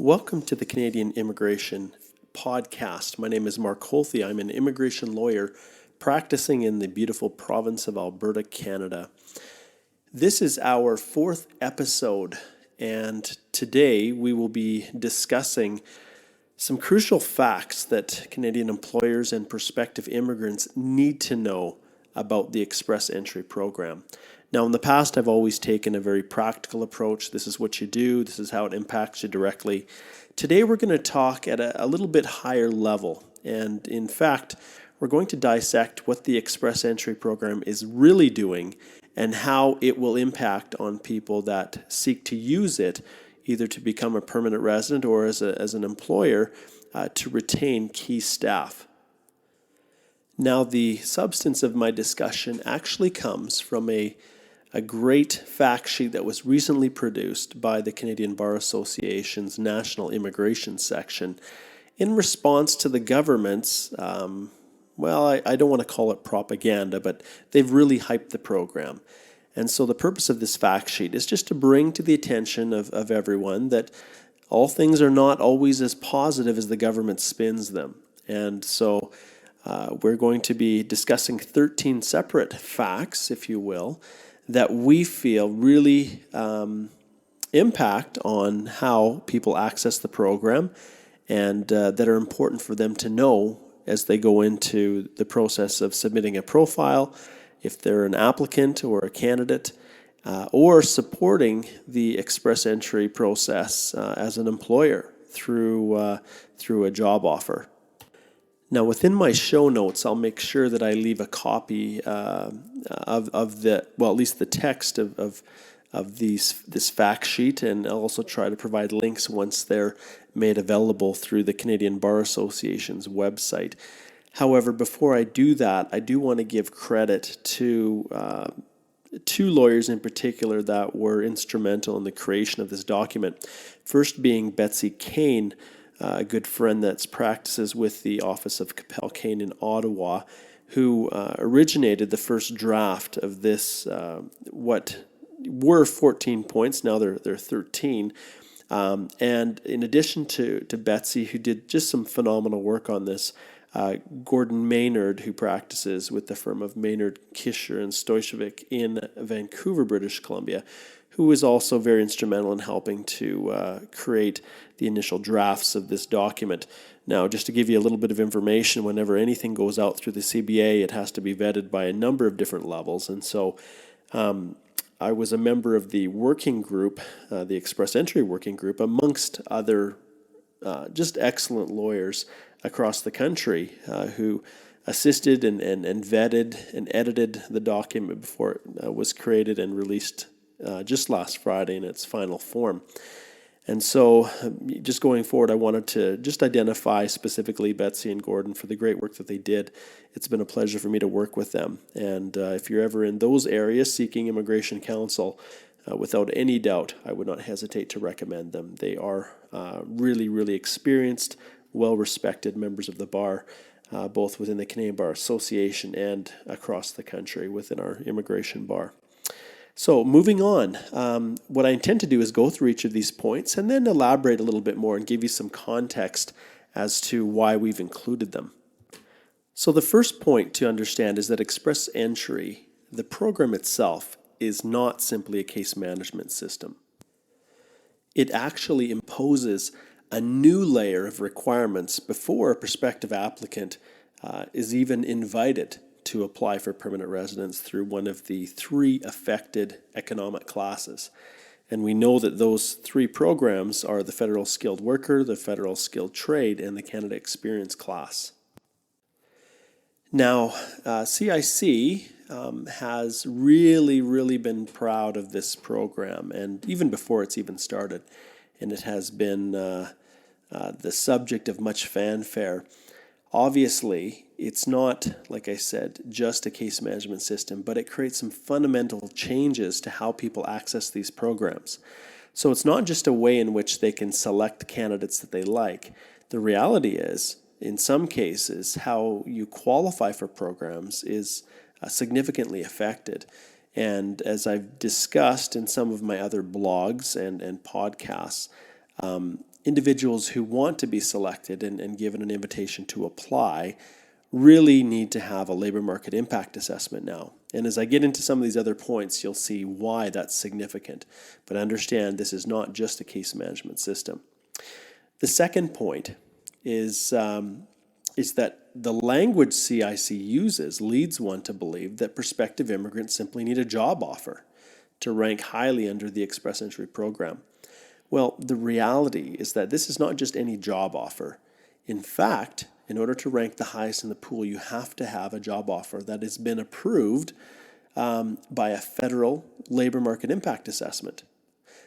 Welcome to the Canadian Immigration Podcast. My name is Mark Holthe. I'm an immigration lawyer practicing in the beautiful province of Alberta, Canada. This is our fourth episode, and today we will be discussing some crucial facts that Canadian employers and prospective immigrants need to know about the Express Entry program. Now, in the past, I've always taken a very practical approach. This is what you do. This is how it impacts you directly. Today, we're going to talk at a little bit higher level. And in fact, we're going to dissect what the Express Entry program is really doing and how it will impact on people that seek to use it, either to become a permanent resident or as an employer to retain key staff. Now, the substance of my discussion actually comes from a great fact sheet that was recently produced by the Canadian Bar Association's National Immigration Section in response to the government's, I don't want to call it propaganda, but they've really hyped the program. And so the purpose of this fact sheet is just to bring to the attention of everyone that all things are not always as positive as the government spins them. And so we're going to be discussing 13 separate facts, if you will, that we feel really impact on how people access the program and that are important for them to know as they go into the process of submitting a profile, if they're an applicant or a candidate, or supporting the Express Entry process as an employer through a job offer. Now, within my show notes, I'll make sure that I leave a copy of at least the text of this fact sheet, and I'll also try to provide links once they're made available through the Canadian Bar Association's website. However, before I do that, I do want to give credit to two lawyers in particular that were instrumental in the creation of this document. First being Betsy Kane, a good friend that practices with the Office of Capel Kane in Ottawa, who originated the first draft of this, what were 14 points, now they're 13. And in addition to Betsy, who did just some phenomenal work on this, Gordon Maynard, who practices with the firm of Maynard, Kisher, and Stoychevic in Vancouver, British Columbia, who was also very instrumental in helping to create the initial drafts of this document. Now, just to give you a little bit of information, whenever anything goes out through the CBA, it has to be vetted by a number of different levels. And so I was a member of the working group, the Express Entry working group, amongst other just excellent lawyers across the country who assisted and vetted and edited the document before it was created and released just last Friday in its final form. And so just going forward, I wanted to just identify specifically Betsy and Gordon for the great work that they did. It's been a pleasure for me to work with them. And if you're ever in those areas seeking immigration counsel, without any doubt, I would not hesitate to recommend them. They are really, really experienced, well-respected members of the bar, both within the Canadian Bar Association and across the country within our immigration bar. So moving on, what I intend to do is go through each of these points and then elaborate a little bit more and give you some context as to why we've included them. So the first point to understand is that Express Entry, the program itself, is not simply a case management system. It actually imposes a new layer of requirements before a prospective applicant is even invited to apply for permanent residence through one of the three affected economic classes. And we know that those three programs are the Federal Skilled Worker, the Federal Skilled Trade, and the Canada Experience class. Now, CIC has really been proud of this program, and even before it's even started. And it has been the subject of much fanfare. Obviously, it's not, like I said, just a case management system, but it creates some fundamental changes to how people access these programs. So it's not just a way in which they can select candidates that they like. The reality is, in some cases, how you qualify for programs is significantly affected. And as I've discussed in some of my other blogs and podcasts, individuals who want to be selected and given an invitation to apply really need to have a labor market impact assessment now. And as I get into some of these other points, you'll see why that's significant. But understand this is not just a case management system. The second point is that the language CIC uses leads one to believe that prospective immigrants simply need a job offer to rank highly under the Express Entry program. Well, the reality is that this is not just any job offer. In fact, in order to rank the highest in the pool, you have to have a job offer that has been approved by a federal labor market impact assessment.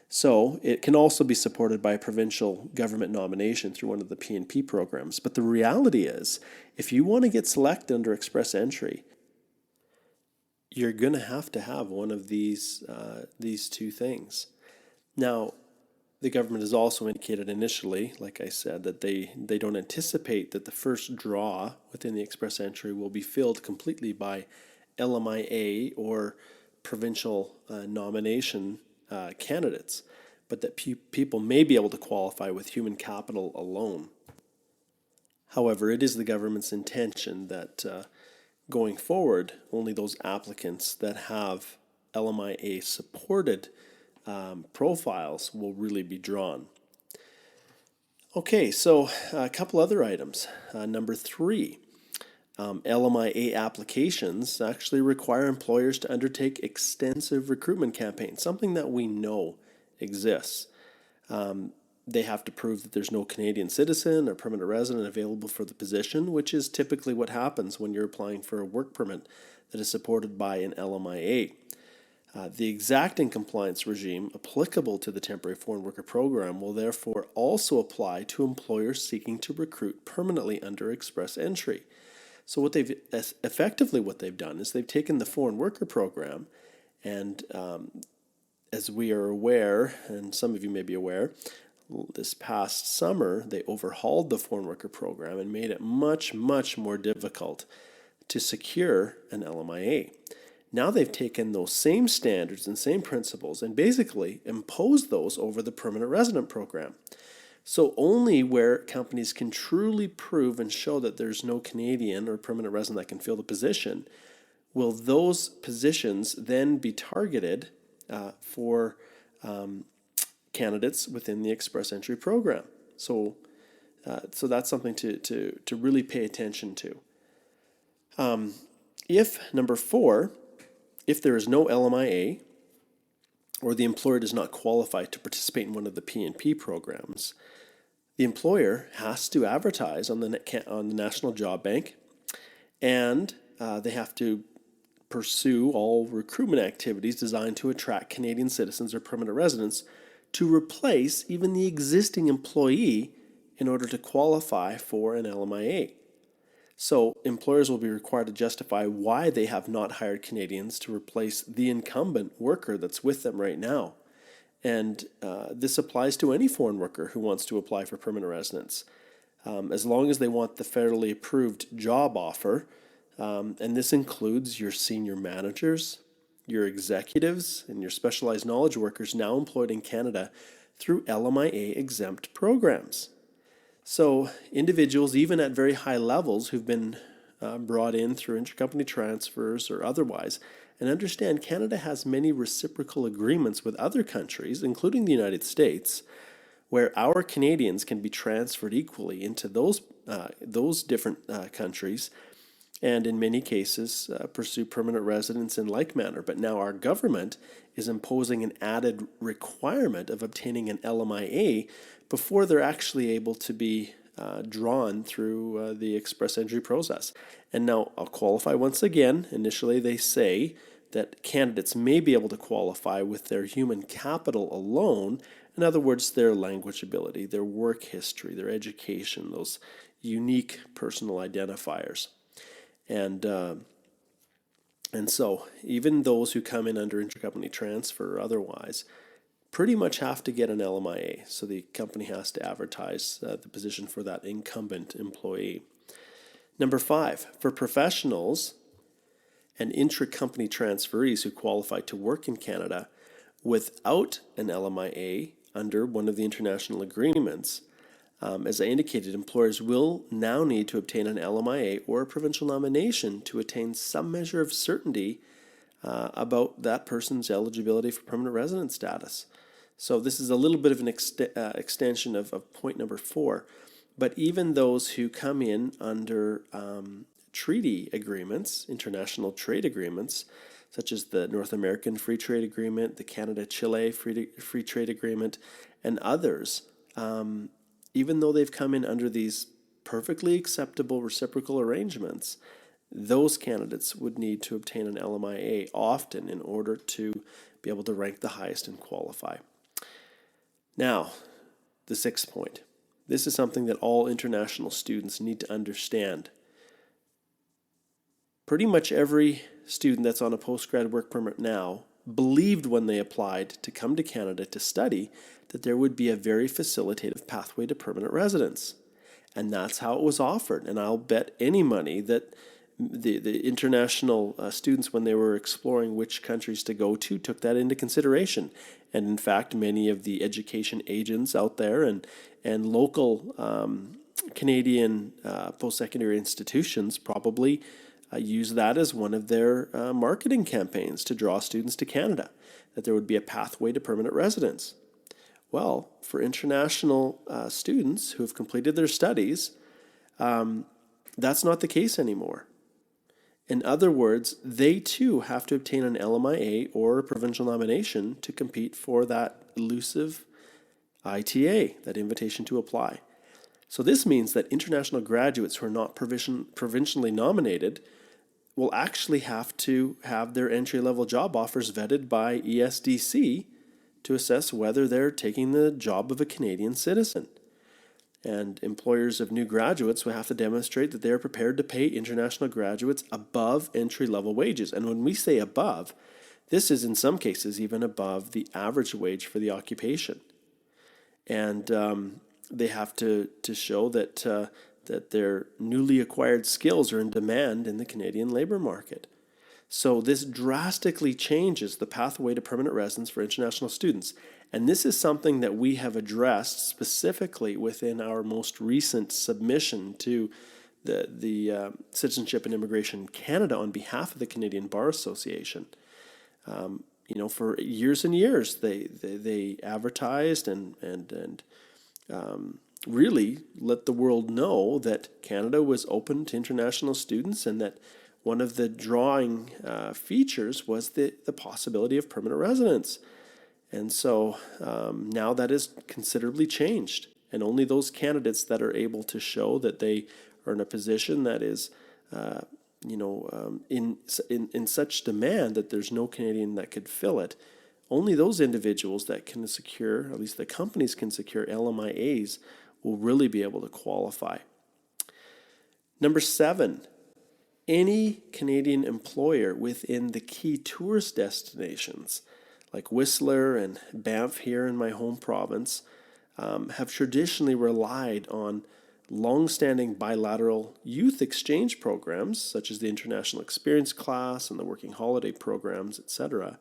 So it can also be supported by a provincial government nomination through one of the P&P programs. But the reality is, if you want to get selected under Express Entry, you're going to have one of these two things. Now, the government has also indicated initially, like I said, that they don't anticipate that the first draw within the Express Entry will be filled completely by LMIA or provincial nomination candidates, but that people may be able to qualify with human capital alone. However, it is the government's intention that going forward, only those applicants that have LMIA supported profiles will really be drawn. Okay, so a couple other items. Number 3, LMIA applications actually require employers to undertake extensive recruitment campaigns, something that we know exists. They have to prove that there's no Canadian citizen or permanent resident available for the position, which is typically what happens when you're applying for a work permit that is supported by an LMIA. The exacting compliance regime applicable to the Temporary Foreign Worker Program will therefore also apply to employers seeking to recruit permanently under Express Entry. So what they've done is they've taken the Foreign Worker Program and as we are aware, and some of you may be aware, this past summer they overhauled the Foreign Worker Program and made it much, much more difficult to secure an LMIA. Now they've taken those same standards and same principles and basically imposed those over the permanent resident program. So only where companies can truly prove and show that there's no Canadian or permanent resident that can fill the position will those positions then be targeted for candidates within the Express Entry program. So that's something to really pay attention to. Number 4, if there is no LMIA or the employer does not qualify to participate in one of the P&P programs, the employer has to advertise on the National Job Bank, and they have to pursue all recruitment activities designed to attract Canadian citizens or permanent residents to replace even the existing employee in order to qualify for an LMIA. So employers will be required to justify why they have not hired Canadians to replace the incumbent worker that's with them right now. And this applies to any foreign worker who wants to apply for permanent residence. As long as they want the federally approved job offer, and this includes your senior managers, your executives, and your specialized knowledge workers now employed in Canada through LMIA exempt programs. So individuals, even at very high levels, who've been brought in through intercompany transfers or otherwise, and understand Canada has many reciprocal agreements with other countries, including the United States, where our Canadians can be transferred equally into those different countries, and in many cases pursue permanent residence in like manner. But now our government is imposing an added requirement of obtaining an LMIA before they're actually able to be drawn through the Express Entry process. And now I'll qualify once again. Initially they say that candidates may be able to qualify with their human capital alone. In other words, their language ability, their work history, their education, those unique personal identifiers. And so even those who come in under intercompany transfer or otherwise pretty much have to get an LMIA. So the company has to advertise the position for that incumbent employee. Number 5, for professionals and intra-company transferees who qualify to work in Canada without an LMIA under one of the international agreements, as I indicated, employers will now need to obtain an LMIA or a provincial nomination to attain some measure of certainty about that person's eligibility for permanent resident status. So this is a little bit of an extension of point number 4. But even those who come in under treaty agreements, international trade agreements, such as the North American Free Trade Agreement, the Canada-Chile Free Trade Agreement, and others, even though they've come in under these perfectly acceptable reciprocal arrangements, those candidates would need to obtain an LMIA often in order to be able to rank the highest and qualify. Now, the 6th point. This is something that all international students need to understand. Pretty much every student that's on a postgrad work permit now believed when they applied to come to Canada to study that there would be a very facilitative pathway to permanent residence. And that's how it was offered. And I'll bet any money that the international students, when they were exploring which countries to go to, took that into consideration. And in fact, many of the education agents out there and local Canadian post-secondary institutions probably use that as one of their marketing campaigns to draw students to Canada, that there would be a pathway to permanent residence. Well, for international students who have completed their studies, that's not the case anymore. In other words, they too have to obtain an LMIA or a provincial nomination to compete for that elusive ITA, that invitation to apply. So this means that international graduates who are not provincially nominated will actually have to have their entry-level job offers vetted by ESDC to assess whether they're taking the job of a Canadian citizen. And employers of new graduates will have to demonstrate that they are prepared to pay international graduates above entry-level wages. And when we say above, this is in some cases even above the average wage for the occupation. And they have to show that their newly acquired skills are in demand in the Canadian labor market. So this drastically changes the pathway to permanent residence for international students. And this is something that we have addressed specifically within our most recent submission to the Citizenship and Immigration Canada on behalf of the Canadian Bar Association. For years and years, they advertised and really let the world know that Canada was open to international students and that one of the drawing features was the possibility of permanent residence. And so now that is considerably changed. And only those candidates that are able to show that they are in a position that is, in such demand that there's no Canadian that could fill it, only those individuals that can secure, at least the companies can secure LMIAs, will really be able to qualify. Number 7, any Canadian employer within the key tourist destinations, like Whistler and Banff here in my home province, have traditionally relied on long-standing bilateral youth exchange programs, such as the International Experience Class and the Working Holiday programs, etc.,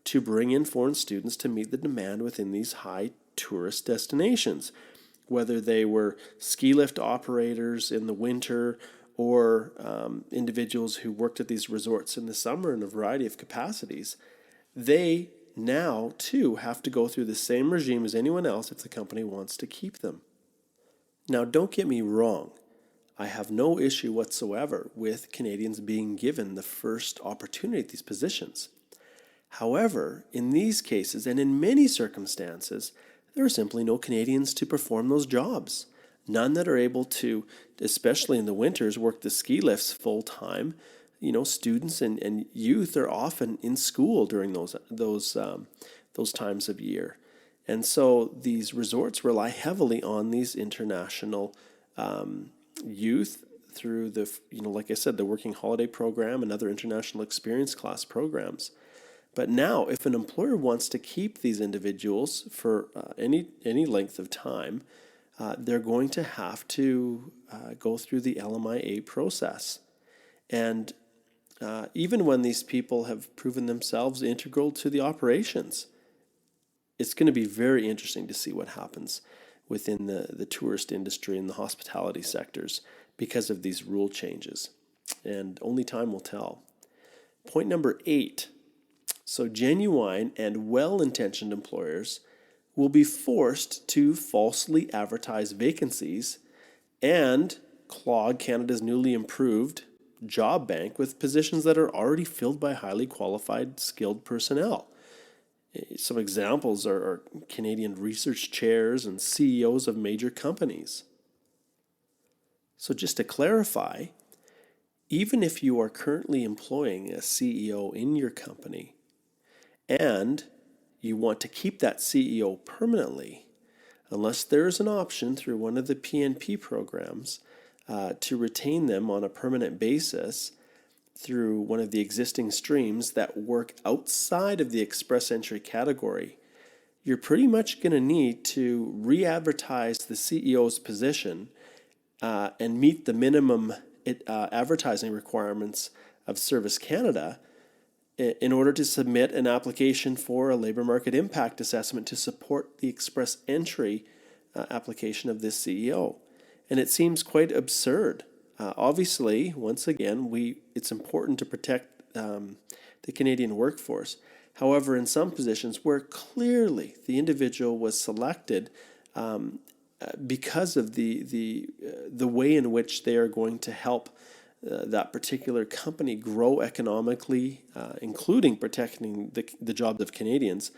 to bring in foreign students to meet the demand within these high tourist destinations, whether they were ski lift operators in the winter or individuals who worked at these resorts in the summer in a variety of capacities. They now, too, have to go through the same regime as anyone else if the company wants to keep them. Now, don't get me wrong. I have no issue whatsoever with Canadians being given the first opportunity at these positions. However, in these cases and in many circumstances, there are simply no Canadians to perform those jobs. None that are able to, especially in the winters, work the ski lifts full time. Students and youth are often in school during those times of year. And so these resorts rely heavily on these international youth through like I said, the Working Holiday Program and other international experience class programs. But now, if an employer wants to keep these individuals for any length of time, they're going to have to go through the LMIA process. And even when these people have proven themselves integral to the operations, it's going to be very interesting to see what happens within the tourist industry and the hospitality sectors because of these rule changes. And only time will tell. Point number 8. So genuine and well-intentioned employers will be forced to falsely advertise vacancies and clog Canada's newly improved job bank with positions that are already filled by highly qualified, skilled personnel. Some examples are Canadian research chairs and CEOs of major companies. So just to clarify, even if you are currently employing a CEO in your company and you want to keep that CEO permanently, unless there is an option through one of the PNP programs to retain them on a permanent basis through one of the existing streams that work outside of the express entry category, you're pretty much going to need to re-advertise the CEO's position and meet the minimum advertising requirements of Service Canada in order to submit an application for a labor market impact assessment to support the express entry application of this CEO. And it seems quite absurd. Obviously, once again, it's important to protect the Canadian workforce. However, in some positions where clearly the individual was selected because of the way in which they are going to help that particular company grow economically, including protecting the jobs of Canadians,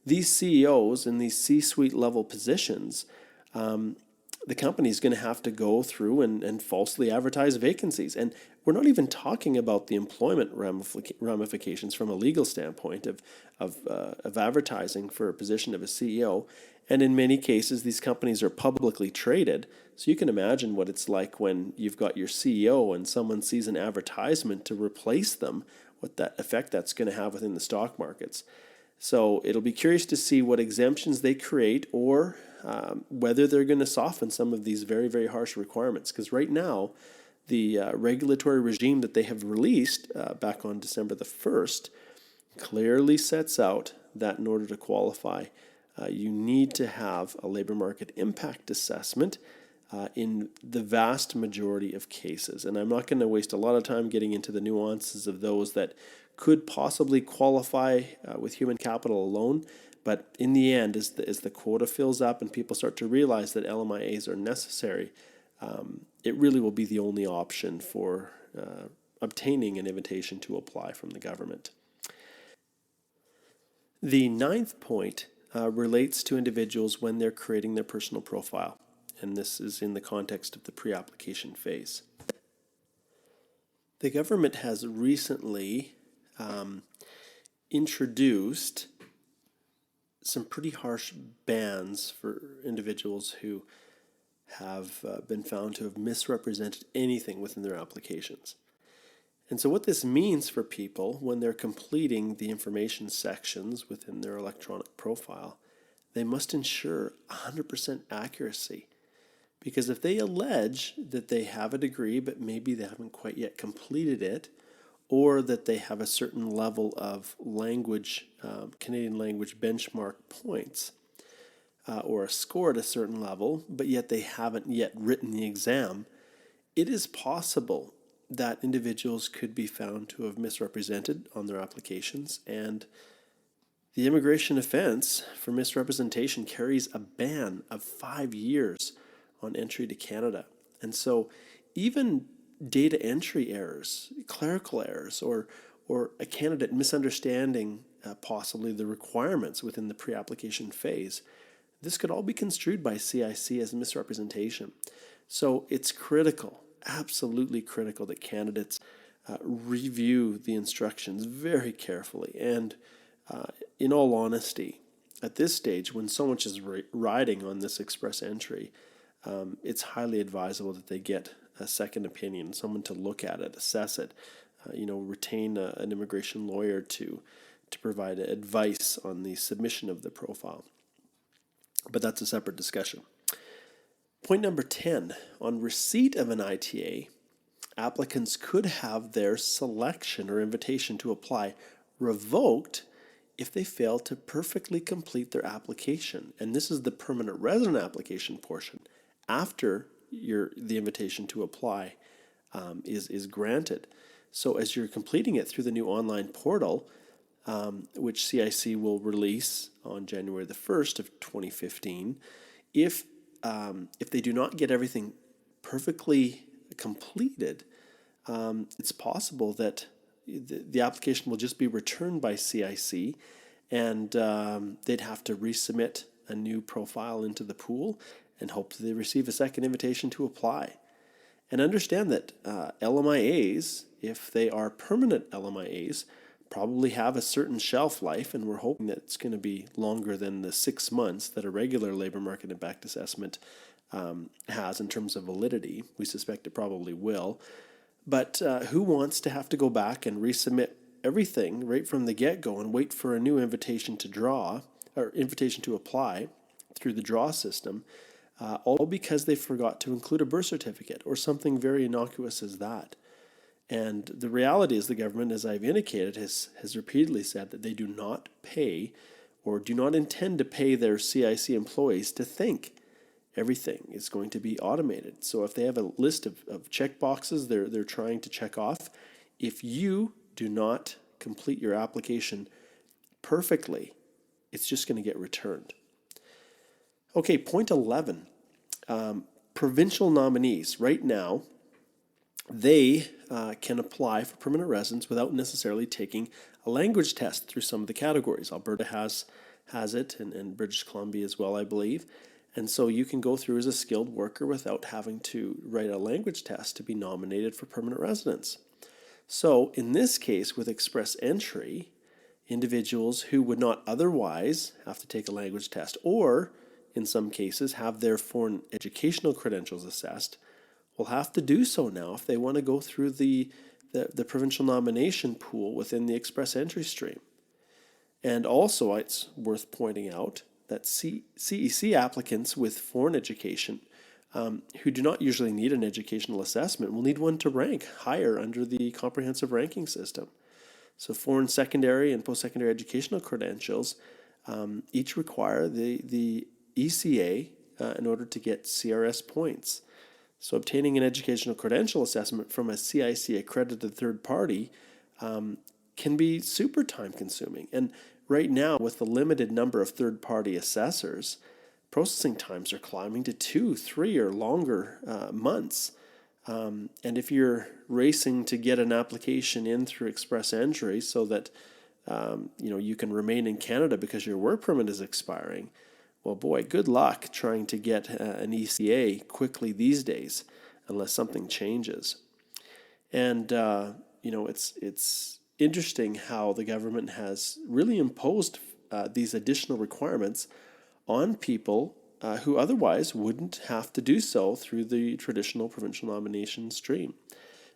these CEOs in these C-suite level positions, the company is going to have to go through and falsely advertise vacancies. And we're not even talking about the employment ramifications from a legal standpoint of advertising for a position of a CEO. And in many cases, these companies are publicly traded. So you can imagine what it's like when you've got your CEO and someone sees an advertisement to replace them, what that effect that's going to have within the stock markets. So it'll be curious to see what exemptions they create or whether they're going to soften some of these very, very harsh requirements. Because right now, the regulatory regime that they have released back on December the 1st clearly sets out that in order to qualify, you need to have a labor market impact assessment in the vast majority of cases. And I'm not going to waste a lot of time getting into the nuances of those that could possibly qualify with human capital alone. But in the end, as the quota fills up and people start to realize that LMIAs are necessary, it really will be the only option for obtaining an invitation to apply from the government. The 9th point relates to individuals when they're creating their personal profile. And this is in the context of the pre-application phase. The government has recently introduced some pretty harsh bans for individuals who have been found to have misrepresented anything within their applications. And so what this means for people when they're completing the information sections within their electronic profile, they must ensure 100% accuracy. Because if they allege that they have a degree, but maybe they haven't quite yet completed it, or that they have a certain level of language, Canadian language benchmark points, or a score at a certain level, but yet they haven't yet written the exam, it is possible that individuals could be found to have misrepresented on their applications, and the immigration offense for misrepresentation carries a ban of 5 years on entry to Canada. And so even data entry errors, clerical errors, or a candidate misunderstanding possibly the requirements within the pre-application phase, this could all be construed by CIC as misrepresentation. So it's critical, absolutely critical, that candidates review the instructions very carefully. And in all honesty, at this stage, when so much is riding on this express entry, it's highly advisable that they get a second opinion, someone to look at it, assess it, retain an immigration lawyer to provide advice on the submission of the profile. But that's a separate discussion. Point number 10, on receipt of an ITA, applicants could have their selection or invitation to apply revoked if they fail to perfectly complete their application. And this is the permanent resident application portion after the invitation to apply is granted. So as you're completing it through the new online portal, which CIC will release on January the 1st of 2015, if they do not get everything perfectly completed, it's possible that the application will just be returned by CIC, and they'd have to resubmit a new profile into the pool and hope that they receive a second invitation to apply. And understand that LMIAs, if they are permanent LMIAs, probably have a certain shelf life, and we're hoping that it's going to be longer than the 6 months that a regular labor market impact assessment has in terms of validity. We suspect it probably will. But who wants to have to go back and resubmit everything right from the get-go and wait for a new invitation to draw, or invitation to apply through the draw system, all because they forgot to include a birth certificate or something very innocuous as that? And the reality is the government, as I've indicated, has repeatedly said that they do not pay or do not intend to pay their CIC employees to think. Everything is going to be automated. So if they have a list of check boxes they're trying to check off, if you do not complete your application perfectly, it's just going to get returned. Okay, point 11. Provincial nominees. Right now, they can apply for permanent residence without necessarily taking a language test through some of the categories. Alberta has it, and British Columbia as well, I believe. And so you can go through as a skilled worker without having to write a language test to be nominated for permanent residence. So in this case, with express entry, individuals who would not otherwise have to take a language test, or in some cases have their foreign educational credentials assessed, will have to do so now if they want to go through the provincial nomination pool within the express entry stream. And also, it's worth pointing out that CEC applicants with foreign education who do not usually need an educational assessment will need one to rank higher under the comprehensive ranking system. So foreign secondary and post-secondary educational credentials each require the ECA in order to get CRS points. So obtaining an educational credential assessment from a CIC accredited third party can be super time consuming. And right now, with the limited number of third party assessors, processing times are climbing to 2, 3, or longer months. And if you're racing to get an application in through express entry so that you can remain in Canada because your work permit is expiring, well, boy, good luck trying to get an ECA quickly these days, unless something changes. And it's interesting how the government has really imposed these additional requirements on people who otherwise wouldn't have to do so through the traditional provincial nomination stream.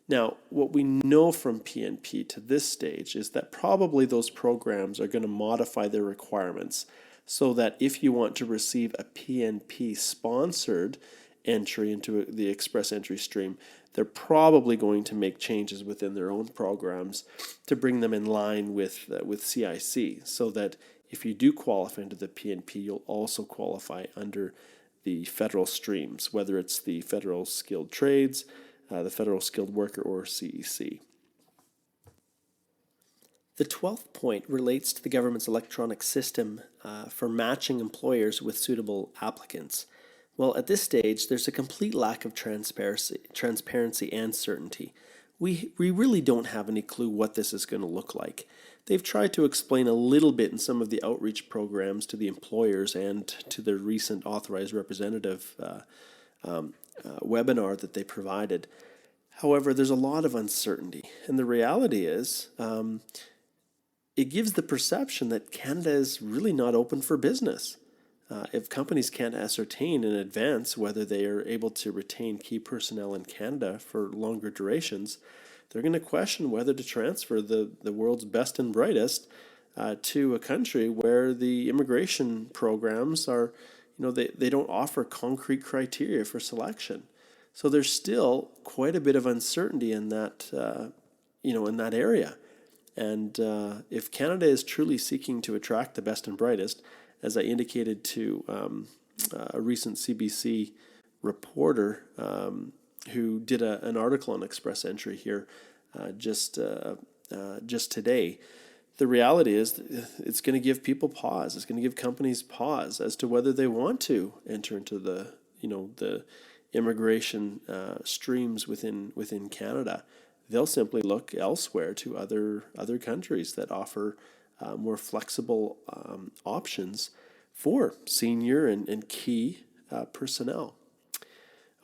Now, what we know from PNP to this stage is that probably those programs are going to modify their requirements so that if you want to receive a PNP-sponsored entry into the express entry stream, they're probably going to make changes within their own programs to bring them in line with CIC, so that if you do qualify under the PNP, you'll also qualify under the federal streams, whether it's the federal skilled trades, the federal skilled worker, or CEC. The 12th point relates to the government's electronic system for matching employers with suitable applicants. Well, at this stage, there's a complete lack of transparency and certainty. We really don't have any clue what this is going to look like. They've tried to explain a little bit in some of the outreach programs to the employers and to their recent authorized representative webinar that they provided. However, there's a lot of uncertainty, and the reality is it gives the perception that Canada is really not open for business. If companies can't ascertain in advance whether they are able to retain key personnel in Canada for longer durations, they're going to question whether to transfer the world's best and brightest to a country where the immigration programs are, they don't offer concrete criteria for selection. So there's still quite a bit of uncertainty in that, in that area. And if Canada is truly seeking to attract the best and brightest, as I indicated to a recent CBC reporter who did an article on Express Entry here just today, the reality is it's going to give people pause. It's going to give companies pause as to whether they want to enter into the immigration streams within Canada. They'll simply look elsewhere to other countries that offer more flexible options for senior and key personnel.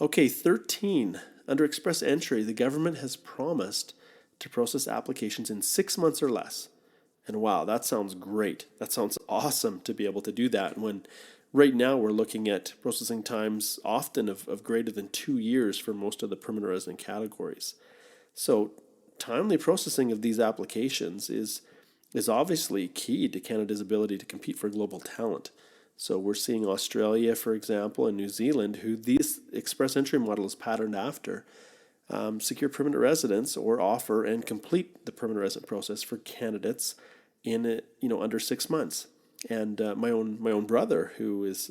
Okay, 13. Under Express Entry, the government has promised to process applications in 6 months or less. And wow, that sounds great. That sounds awesome to be able to do that when right now we're looking at processing times often of greater than 2 years for most of the permanent resident categories. So timely processing of these applications is obviously key to Canada's ability to compete for global talent. So we're seeing Australia, for example, and New Zealand, who this Express Entry model is patterned after, secure permanent residence or offer and complete the permanent resident process for candidates in under 6 months. And my own brother, who is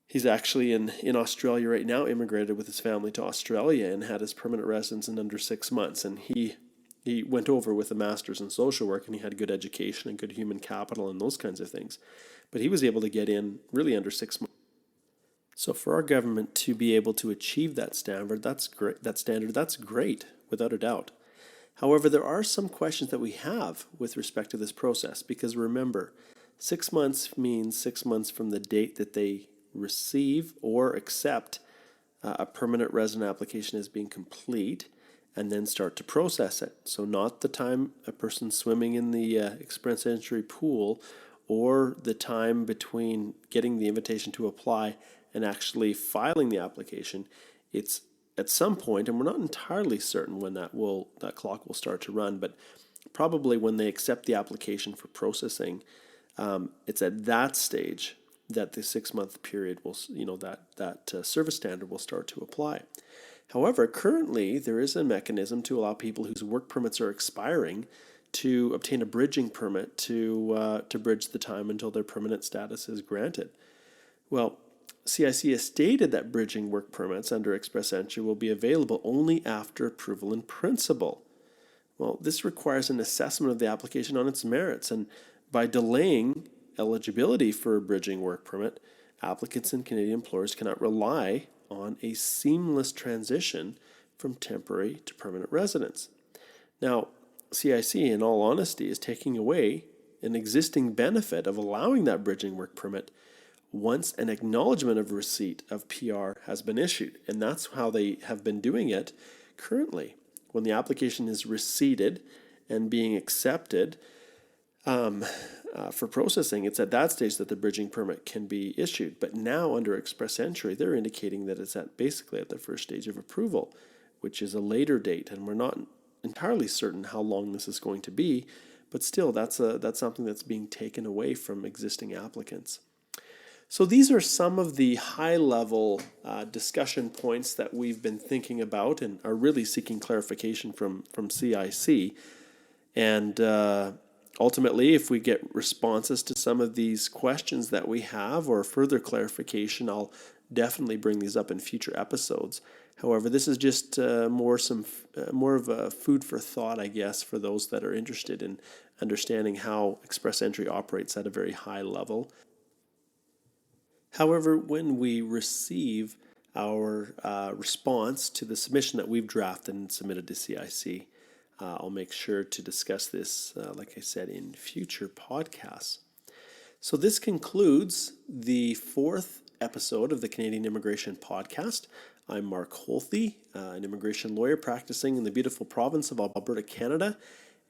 he's actually in Australia right now, immigrated with his family to Australia and had his permanent residence in under 6 months. And he went over with a master's in social work, and he had good education and good human capital and those kinds of things. But he was able to get in really under 6 months. So for our government to be able to achieve that standard, that's great, without a doubt. However, there are some questions that we have with respect to this process, because remember, 6 months means 6 months from the date that they receive or accept a permanent resident application as being complete, and then start to process it. So not the time a person's swimming in the Express Entry pool, or the time between getting the invitation to apply and actually filing the application. It's at some point, and we're not entirely certain when that clock will start to run, but probably when they accept the application for processing, it's at that stage that the 6 month period will, that service standard will start to apply. However, currently there is a mechanism to allow people whose work permits are expiring to obtain a bridging permit to bridge the time until their permanent status is granted. Well, CIC has stated that bridging work permits under Express Entry will be available only after approval in principle. Well, this requires an assessment of the application on its merits, and by delaying eligibility for a bridging work permit, applicants and Canadian employers cannot rely on a seamless transition from temporary to permanent residence. Now, CIC, in all honesty, is taking away an existing benefit of allowing that bridging work permit once an acknowledgement of receipt of PR has been issued. And that's how they have been doing it currently. When the application is receipted and being accepted for processing, it's at that stage that the bridging permit can be issued. But now under Express Entry, they're indicating that it's basically at the first stage of approval, which is a later date. And we're not entirely certain how long this is going to be, but still that's something that's being taken away from existing applicants. So these are some of the high-level discussion points that we've been thinking about and are really seeking clarification from CIC. And ultimately, if we get responses to some of these questions that we have or further clarification, I'll definitely bring these up in future episodes. However, this is just more of a food for thought, I guess, for those that are interested in understanding how Express Entry operates at a very high level. However, when we receive our response to the submission that we've drafted and submitted to CIC, I'll make sure to discuss this, like I said, in future podcasts. So this concludes the 4th episode of the Canadian Immigration Podcast. I'm Mark Holthe, an immigration lawyer practicing in the beautiful province of Alberta, Canada,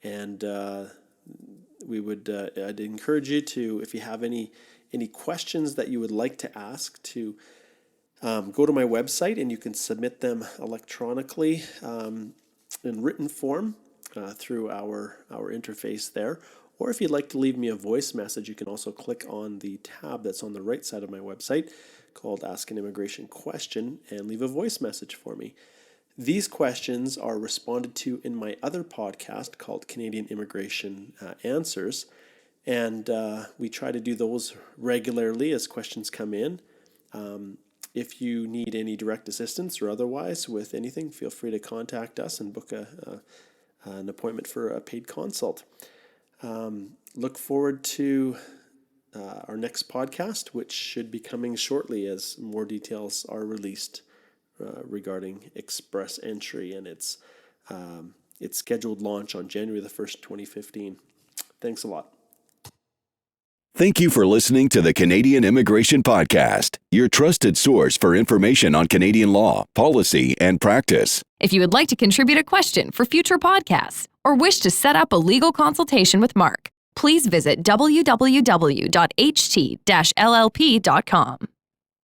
and I'd encourage you to, if you have any questions that you would like to ask, to go to my website, and you can submit them electronically in written form through our interface there. Or if you'd like to leave me a voice message, you can also click on the tab that's on the right side of my website called Ask an Immigration Question and leave a voice message for me. These questions are responded to in my other podcast called Canadian Immigration Answers, and we try to do those regularly as questions come in. If you need any direct assistance or otherwise with anything, feel free to contact us and book an appointment for a paid consult. Look forward to our next podcast, which should be coming shortly as more details are released regarding Express Entry and its scheduled launch on January the 1st, 2015. Thanks a lot. Thank you for listening to the Canadian Immigration Podcast, your trusted source for information on Canadian law, policy, and practice. If you would like to contribute a question for future podcasts or wish to set up a legal consultation with Mark, please visit www.ht-llp.com.